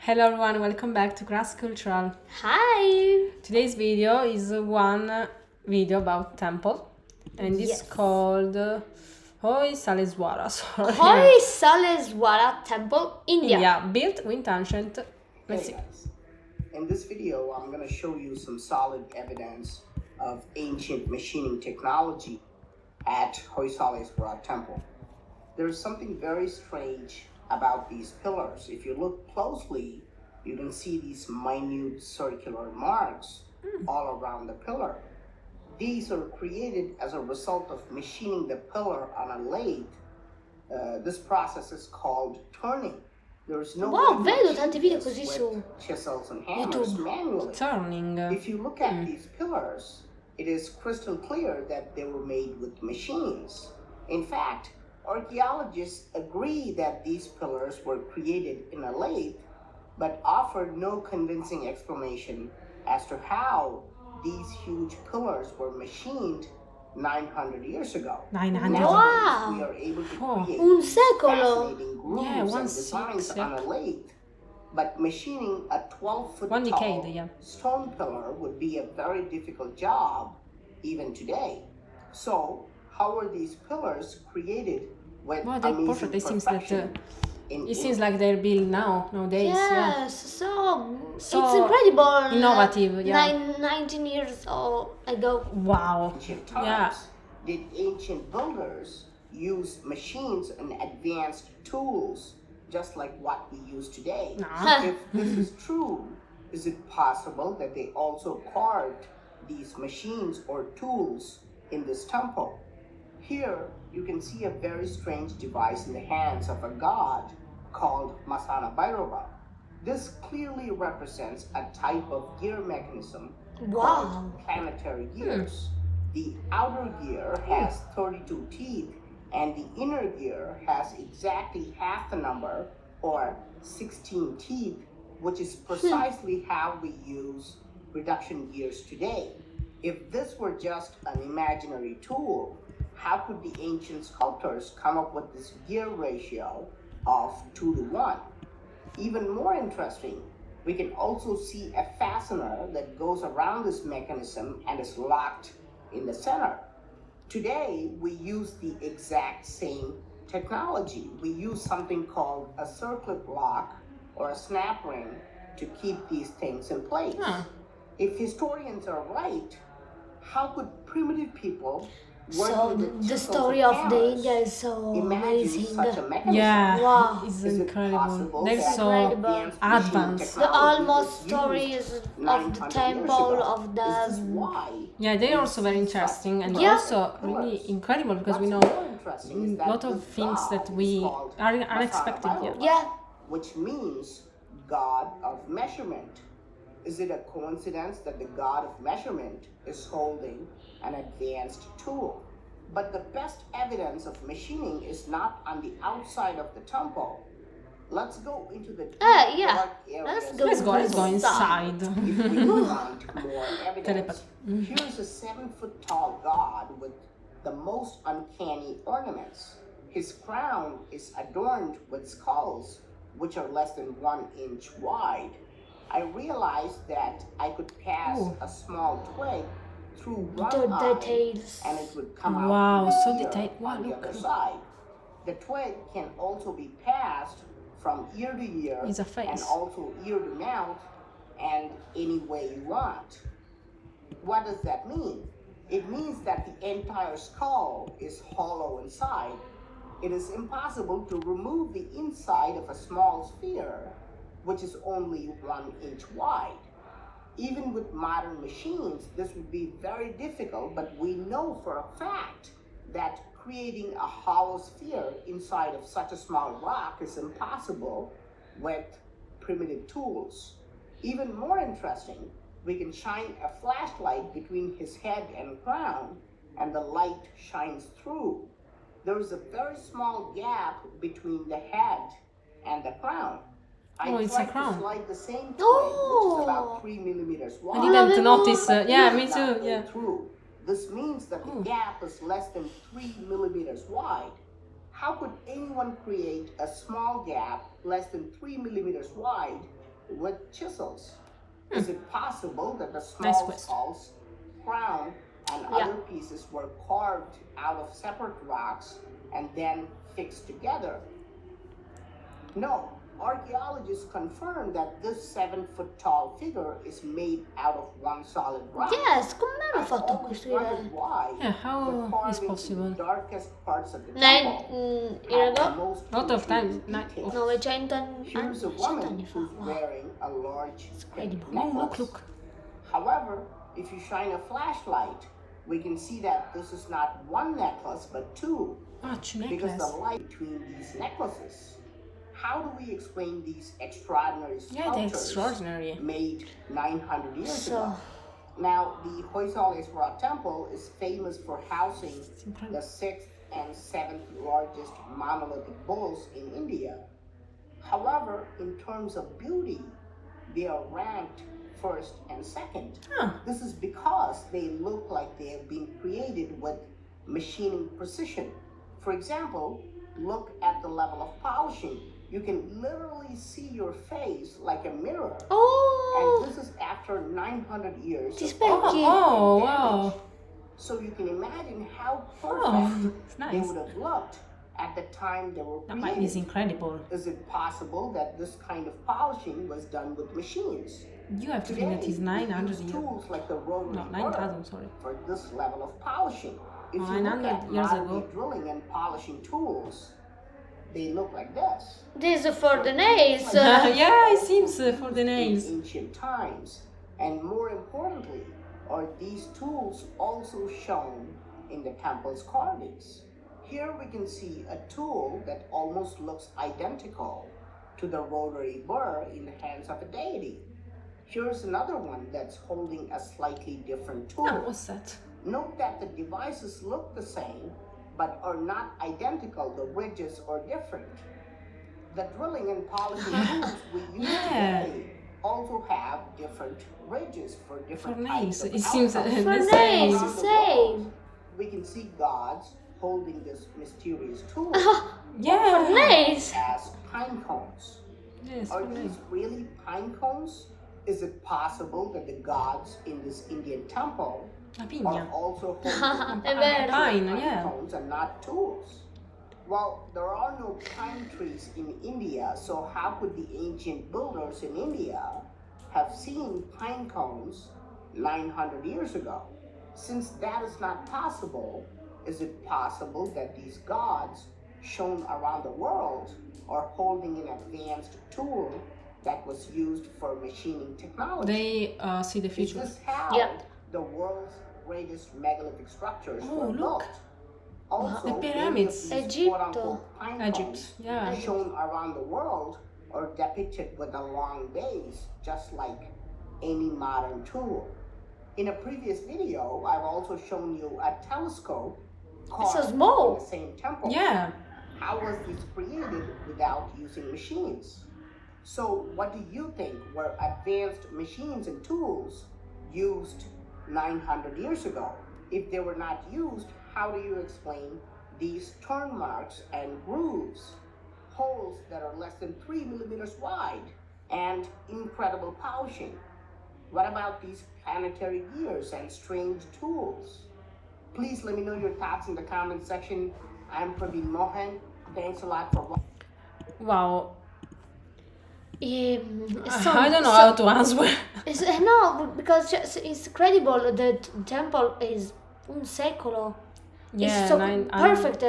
Hello everyone, welcome back to Grass Cultural. Hi! Today's video is one video about temple and it's Yes. called Hoysaleswara, sorry. Hoysaleswara Temple, India. India, built with ancient. Let's see. Hey guys, in this video I'm going to show you some solid evidence of ancient machining technology at Hoysaleswara temple. There's something very strange about these pillars. If you look closely, you can see these minute circular marks all around the pillar. These are created as a result of machining the pillar on a lathe. This process is called turning. There's no Wow, way to vedo achieve tanti video this così with su chisels and hammers YouTube. manually. Turning. If you look at these pillars, it is crystal clear that they were made with machines. In fact, archaeologists agree that these pillars were created in a lathe, but offer no convincing explanation as to how these huge pillars were machined 900 years ago. 900. Nowadays, Wow. we are able to Oh. create Un these secolo. fascinating grooves Yeah, and 1/6, designs on a lathe. But machining a 12-foot One tall decade, yeah. stone pillar would be a very difficult job even today. So, how were these pillars created with Wow, they're amazing perfect. It seems that perfection in it seems India? like they're built nowadays. Yeah. Yes, so it's So incredible. innovative, yeah. 19 years ago. Wow. Ancient times, Yeah. did ancient builders use machines and advanced tools just like what we use today? Nah. If this is true, is it possible that they also carved these machines or tools in this temple? Here, you can see a very strange device in the hands of a god called Masana Bhairava. This clearly represents a type of gear mechanism Wow. called planetary gears. The outer gear has 32 teeth and the inner gear has exactly half the number, or 16 teeth, which is precisely how we use reduction gears today. If this were just an imaginary tool, how could the ancient sculptors come up with this gear ratio of 2 to 1? Even more interesting, we can also see a fastener that goes around this mechanism and is locked in the center. Today, we use the exact same technology. We use something called a circlip lock or a snap ring to keep these things in place. Huh. If historians are right, how could primitive people work So with the chisels story and of the hammers India is so imagine amazing. such a mechanism? Yeah. Wow. It's Is it incredible. possible They're that so Incredible. advanced. The technology almost was stories used of the 900 temple, years ago? of the Is this why? Yeah, they're we also very see such interesting and Yeah. also really incredible because we know What's more interesting is a that lot of this things god that is we called are Masana unexpected. Yeah. Bhairava, Yeah. which means god of measurement. Is it a coincidence that the god of measurement is holding an advanced tool? But the best evidence of machining is not on the outside of the temple. Let's go into the Yeah. dark areas. Let's go. Let's go inside. If we want more evidence, Telepathy. here's a 7-foot tall god with the most uncanny ornaments. His crown is adorned with skulls, which are less than 1 inch wide. I realized that I could pass Ooh. a small twig through one The eye details. and it would come out Wow, through so the ear detailed. Wow, on the look. other side. The twig can also be passed from ear to ear It's a face. and also ear to mouth and any way you want. What does that mean? It means that the entire skull is hollow inside. It is impossible to remove the inside of a small sphere, which is only 1 inch wide. Even with modern machines, this would be very difficult, but we know for a fact that creating a hollow sphere inside of such a small rock is impossible with primitive tools. Even more interesting, we can shine a flashlight between his head and crown, and the light shines through. There is a very small gap between the head and the crown. I Oh, it's a tried crown. to slide the same twig, which Oh. is about 3 millimeters wide. I didn't notice. but Yeah, it me did not too. go Yeah. through. This means that the Oh. gap is less than 3 millimeters wide. How could anyone create a small gap less than 3 millimeters wide with chisels? Is it possible that the Nice small question. skulls, crown, and Yeah. other pieces were carved out of separate rocks and then fixed together? No, archaeologists confirm that this 7-foot tall figure is made out of one solid rock. Yes, come hanno I've fatto a always costruire? wondered why Yeah, how the is carvings in possible? the darkest parts of the Nine temple year had the ago? most Lot of times, intriguing details. 900 Here's a 100 woman anni fa. who's Wow. wearing a large incredible. Oh, look, necklace. look. However, if you shine a flashlight, we can see that this is not one necklace but two, Much because necklace. the light between these necklaces. How do we explain these extraordinary Yeah, sculptures that's extraordinary. made 900 years So- ago? Now, the Hoysaleswara temple is famous for housing incredible. the 6th and 7th largest monolithic bulls in India. However, in terms of beauty, they are ranked first and second. Huh. This is because they look like they have been created with machining precision. For example, look at the level of polishing. You can literally see your face like a mirror. Oh, And this is after 900 years ti of specchi. Oh, damage. wow. So you can imagine how perfect Oh, it's they nice. would have looked at the time they were That might is created. incredible. Is it possible that this kind of polishing was done with machines? You have to think that is we 900 use years. tools like the rotary No, burr 9,000, sorry. for this level of polishing. If you look 900 at years modern ago. drilling and polishing tools, they look like this. This is for the nails. Yeah, it seems for the nails. In ancient times. And more importantly, are these tools also shown in the temple's carvings? Here we can see a tool that almost looks identical to the rotary burr in the hands of a deity. Here's another one that's holding a slightly different tool. Oh, what's that? Note that the devices look the same, but are not identical. The ridges are different. The drilling and polishing tools we use Yeah. today also have different ridges for For different nails. types of It seems outcomes. For the nails, same. Around the same. world, we can see gods holding this mysterious tool Yeah. Nails. as pine cones. Yes, Are for these nails. really pine cones? Is it possible that the gods in this Indian temple La are pigna. also holding È vero. Pine, pine yeah. cones and not tools? Well, there are no pine trees in India, so how could the ancient builders in India have seen pine cones 900 years ago? Since that is not possible, is it possible that these gods shown around the world are holding an advanced tool that was used for machining technology? They see the Is future. this how Yep. the world's greatest megalithic structures Oh, were look. built? Also, The many of pyramids. these Egypt. quote-unquote pine Egypt, cones yeah. shown around the world are depicted with a long base, just like any modern tool. In a previous video, I've also shown you a telescope It's so carved small. in the same temple. Yeah. How was this created without using machines? So what do you think were advanced machines and tools used 900 years ago? If they were not used, how do you explain these turn marks and grooves, holes that are less than 3 millimeters wide, and incredible polishing? What about these planetary gears and strange tools? Please let me know your thoughts in the comment section. I'm Praveen Mohan. Thanks a lot for watching. Wow. I I don't know how to answer. No, because it's incredible that the temple is un secolo. Yeah, It's so I'm- perfect.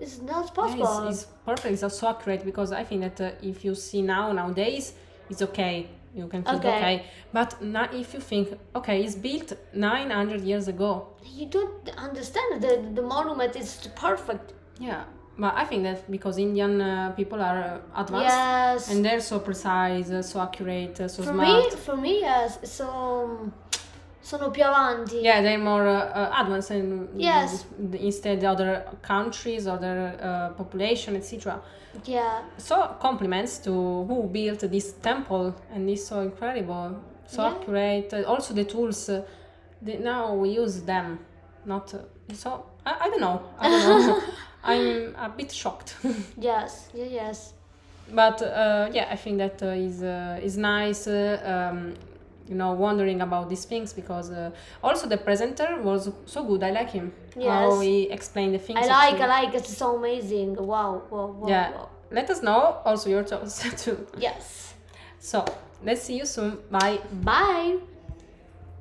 It's not Yeah, possible. it's perfect. It's so accurate because I think that if you see nowadays, it's okay. You can think Okay. okay. But now, if you think okay, it's built 900 years ago. You don't understand that the monument is perfect. Yeah, but I think that because Indian people are advanced Yes. and they're so precise, so accurate, so smart. For me, yes. Sono più avanti. Yeah, they're more advanced and Yes. instead other countries, other population, etc. Yeah. So compliments to who built this temple, and it's so incredible, so Yeah. accurate. Also the tools, now we use them, not so. I don't know. I don't know. I'm a bit shocked. Yes. Yes. But yeah, I think that is nice. Wondering about these things because also the presenter was so good. I like him. How Yes. he explained the things. I actually. like. It's so amazing. Wow, wow, wow, Yeah. wow. Let us know also your thoughts too. Yes. So let's see you soon. Bye. Bye.